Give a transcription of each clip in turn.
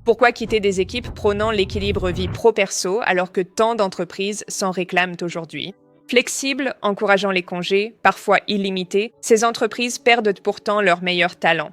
Pourquoi quitter des équipes prônant l'équilibre vie pro-perso alors que tant d'entreprises s'en réclament aujourd'hui? Flexibles, encourageant les congés, parfois illimités, ces entreprises perdent pourtant leurs meilleurs talents.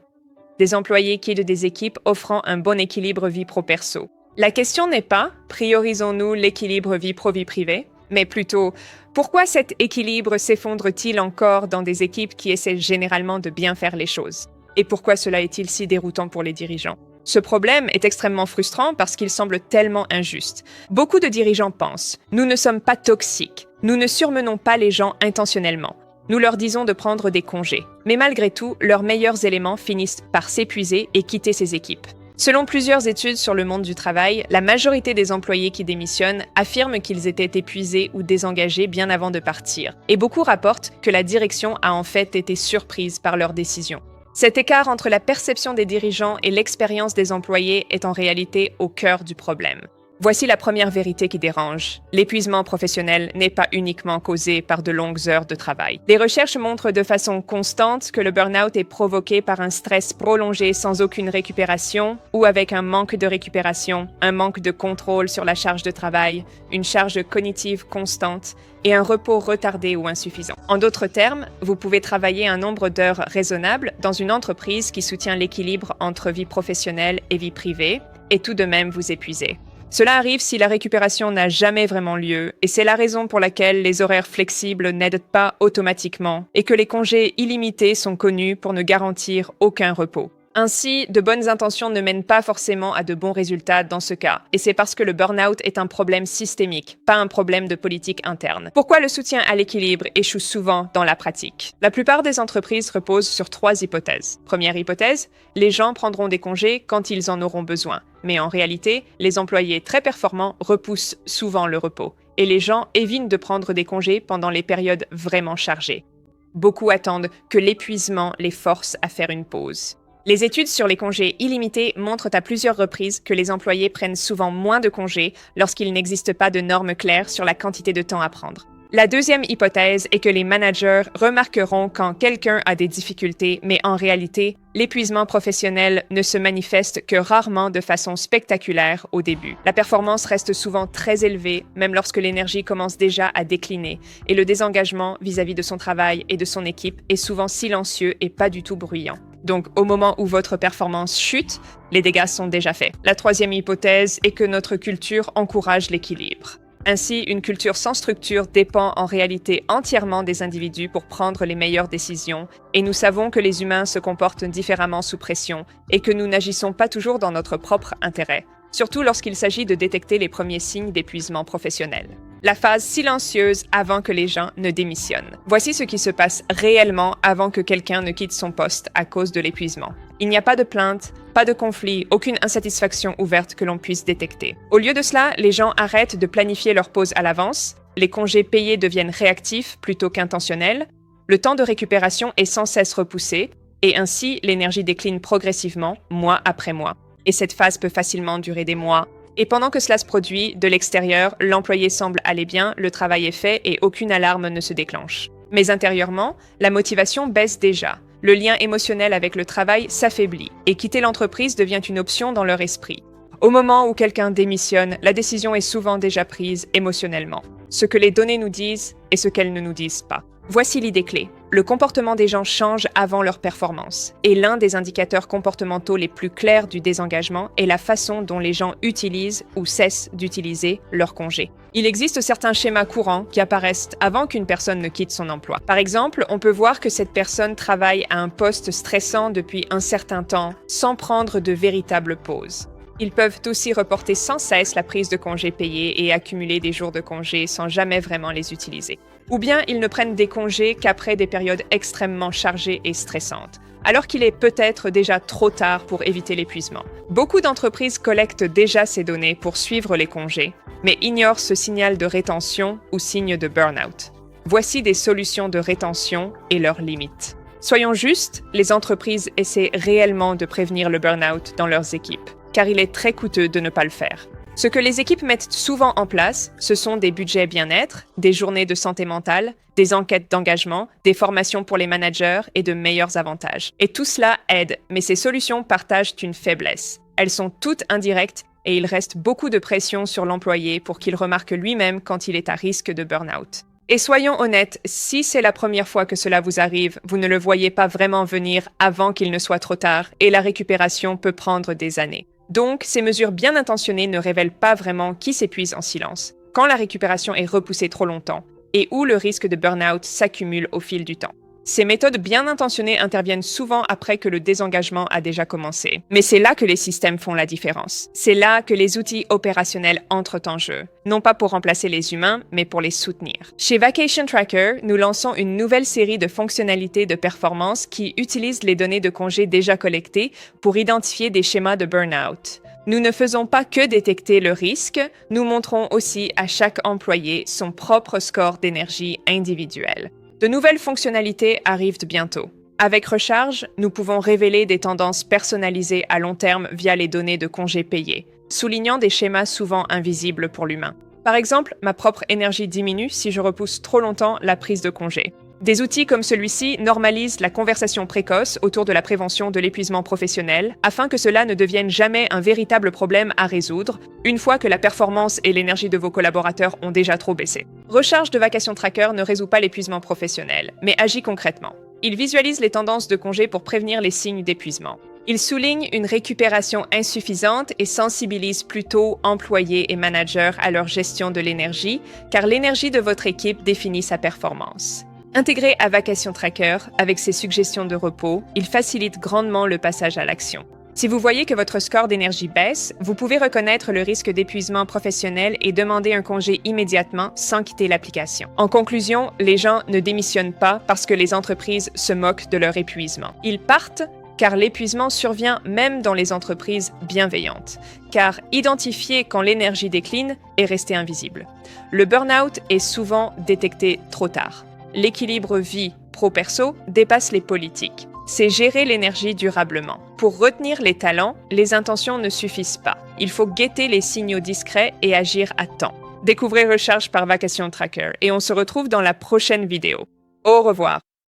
Des employés quittent des équipes offrant un bon équilibre vie pro-perso. La question n'est pas « priorisons-nous l'équilibre vie pro-vie privée ?» mais plutôt « pourquoi cet équilibre s'effondre-t-il encore dans des équipes qui essaient généralement de bien faire les choses? Et pourquoi cela est-il si déroutant pour les dirigeants ?» Ce problème est extrêmement frustrant parce qu'il semble tellement injuste. Beaucoup de dirigeants pensent « nous ne sommes pas toxiques, nous ne surmenons pas les gens intentionnellement, nous leur disons de prendre des congés. » Mais malgré tout, leurs meilleurs éléments finissent par s'épuiser et quitter ces équipes. Selon plusieurs études sur le monde du travail, la majorité des employés qui démissionnent affirment qu'ils étaient épuisés ou désengagés bien avant de partir. Et beaucoup rapportent que la direction a en fait été surprise par leurs décisions. Cet écart entre la perception des dirigeants et l'expérience des employés est en réalité au cœur du problème. Voici la première vérité qui dérange. L'épuisement professionnel n'est pas uniquement causé par de longues heures de travail. Les recherches montrent de façon constante que le burn-out est provoqué par un stress prolongé sans aucune récupération ou avec un manque de récupération, un manque de contrôle sur la charge de travail, une charge cognitive constante et un repos retardé ou insuffisant. En d'autres termes, vous pouvez travailler un nombre d'heures raisonnable dans une entreprise qui soutient l'équilibre entre vie professionnelle et vie privée et tout de même vous épuiser. Cela arrive si la récupération n'a jamais vraiment lieu, et c'est la raison pour laquelle les horaires flexibles n'aident pas automatiquement, et que les congés illimités sont connus pour ne garantir aucun repos. Ainsi, de bonnes intentions ne mènent pas forcément à de bons résultats dans ce cas, et c'est parce que le burn-out est un problème systémique, pas un problème de politique interne. Pourquoi le soutien à l'équilibre échoue souvent dans la pratique? La plupart des entreprises reposent sur 3 hypothèses. Première hypothèse, les gens prendront des congés quand ils en auront besoin. Mais en réalité, les employés très performants repoussent souvent le repos, et les gens évitent de prendre des congés pendant les périodes vraiment chargées. Beaucoup attendent que l'épuisement les force à faire une pause. Les études sur les congés illimités montrent à plusieurs reprises que les employés prennent souvent moins de congés lorsqu'il n'existe pas de normes claires sur la quantité de temps à prendre. La deuxième hypothèse est que les managers remarqueront quand quelqu'un a des difficultés, mais en réalité, l'épuisement professionnel ne se manifeste que rarement de façon spectaculaire au début. La performance reste souvent très élevée, même lorsque l'énergie commence déjà à décliner, et le désengagement vis-à-vis de son travail et de son équipe est souvent silencieux et pas du tout bruyant. Donc, au moment où votre performance chute, les dégâts sont déjà faits. La troisième hypothèse est que notre culture encourage l'équilibre. Ainsi, une culture sans structure dépend en réalité entièrement des individus pour prendre les meilleures décisions, et nous savons que les humains se comportent différemment sous pression et que nous n'agissons pas toujours dans notre propre intérêt, surtout lorsqu'il s'agit de détecter les premiers signes d'épuisement professionnel. La phase silencieuse avant que les gens ne démissionnent. Voici ce qui se passe réellement avant que quelqu'un ne quitte son poste à cause de l'épuisement. Il n'y a pas de plainte, pas de conflit, aucune insatisfaction ouverte que l'on puisse détecter. Au lieu de cela, les gens arrêtent de planifier leur pause à l'avance, les congés payés deviennent réactifs plutôt qu'intentionnels, le temps de récupération est sans cesse repoussé, et ainsi l'énergie décline progressivement, mois après mois. Et cette phase peut facilement durer des mois. Et pendant que cela se produit, de l'extérieur, l'employé semble aller bien, le travail est fait et aucune alarme ne se déclenche. Mais intérieurement, la motivation baisse déjà. Le lien émotionnel avec le travail s'affaiblit et quitter l'entreprise devient une option dans leur esprit. Au moment où quelqu'un démissionne, la décision est souvent déjà prise émotionnellement. Ce que les données nous disent et ce qu'elles ne nous disent pas. Voici l'idée clé. Le comportement des gens change avant leur performance. Et l'un des indicateurs comportementaux les plus clairs du désengagement est la façon dont les gens utilisent ou cessent d'utiliser leur congé. Il existe certains schémas courants qui apparaissent avant qu'une personne ne quitte son emploi. Par exemple, on peut voir que cette personne travaille à un poste stressant depuis un certain temps sans prendre de véritables pauses. Ils peuvent aussi reporter sans cesse la prise de congés payés et accumuler des jours de congés sans jamais vraiment les utiliser. Ou bien ils ne prennent des congés qu'après des périodes extrêmement chargées et stressantes, alors qu'il est peut-être déjà trop tard pour éviter l'épuisement. Beaucoup d'entreprises collectent déjà ces données pour suivre les congés, mais ignorent ce signal de rétention ou signe de burn-out. Voici des solutions de rétention et leurs limites. Soyons justes, les entreprises essaient réellement de prévenir le burn-out dans leurs équipes, car il est très coûteux de ne pas le faire. Ce que les équipes mettent souvent en place, ce sont des budgets bien-être, des journées de santé mentale, des enquêtes d'engagement, des formations pour les managers et de meilleurs avantages. Et tout cela aide, mais ces solutions partagent une faiblesse. Elles sont toutes indirectes et il reste beaucoup de pression sur l'employé pour qu'il remarque lui-même quand il est à risque de burn-out. Et soyons honnêtes, si c'est la première fois que cela vous arrive, vous ne le voyez pas vraiment venir avant qu'il ne soit trop tard et la récupération peut prendre des années. Donc, ces mesures bien intentionnées ne révèlent pas vraiment qui s'épuise en silence, quand la récupération est repoussée trop longtemps et où le risque de burn-out s'accumule au fil du temps. Ces méthodes bien intentionnées interviennent souvent après que le désengagement a déjà commencé. Mais c'est là que les systèmes font la différence. C'est là que les outils opérationnels entrent en jeu. Non pas pour remplacer les humains, mais pour les soutenir. Chez Vacation Tracker, nous lançons une nouvelle série de fonctionnalités de performance qui utilisent les données de congés déjà collectées pour identifier des schémas de burn-out. Nous ne faisons pas que détecter le risque, nous montrons aussi à chaque employé son propre score d'énergie individuel. De nouvelles fonctionnalités arrivent bientôt. Avec Recharge, nous pouvons révéler des tendances personnalisées à long terme via les données de congés payés, soulignant des schémas souvent invisibles pour l'humain. Par exemple, ma propre énergie diminue si je repousse trop longtemps la prise de congé. Des outils comme celui-ci normalisent la conversation précoce autour de la prévention de l'épuisement professionnel afin que cela ne devienne jamais un véritable problème à résoudre une fois que la performance et l'énergie de vos collaborateurs ont déjà trop baissé. Recharge de Vacation Tracker ne résout pas l'épuisement professionnel, mais agit concrètement. Il visualise les tendances de congé pour prévenir les signes d'épuisement. Il souligne une récupération insuffisante et sensibilise plutôt employés et managers à leur gestion de l'énergie, car l'énergie de votre équipe définit sa performance. Intégré à Vacation Tracker, avec ses suggestions de repos, il facilite grandement le passage à l'action. Si vous voyez que votre score d'énergie baisse, vous pouvez reconnaître le risque d'épuisement professionnel et demander un congé immédiatement sans quitter l'application. En conclusion, les gens ne démissionnent pas parce que les entreprises se moquent de leur épuisement. Ils partent car l'épuisement survient même dans les entreprises bienveillantes, car identifier quand l'énergie décline est resté invisible. Le burn-out est souvent détecté trop tard. L'équilibre vie pro-perso dépasse les politiques. C'est gérer l'énergie durablement. Pour retenir les talents, les intentions ne suffisent pas. Il faut guetter les signaux discrets et agir à temps. Découvrez Recharge par Vacation Tracker et on se retrouve dans la prochaine vidéo. Au revoir.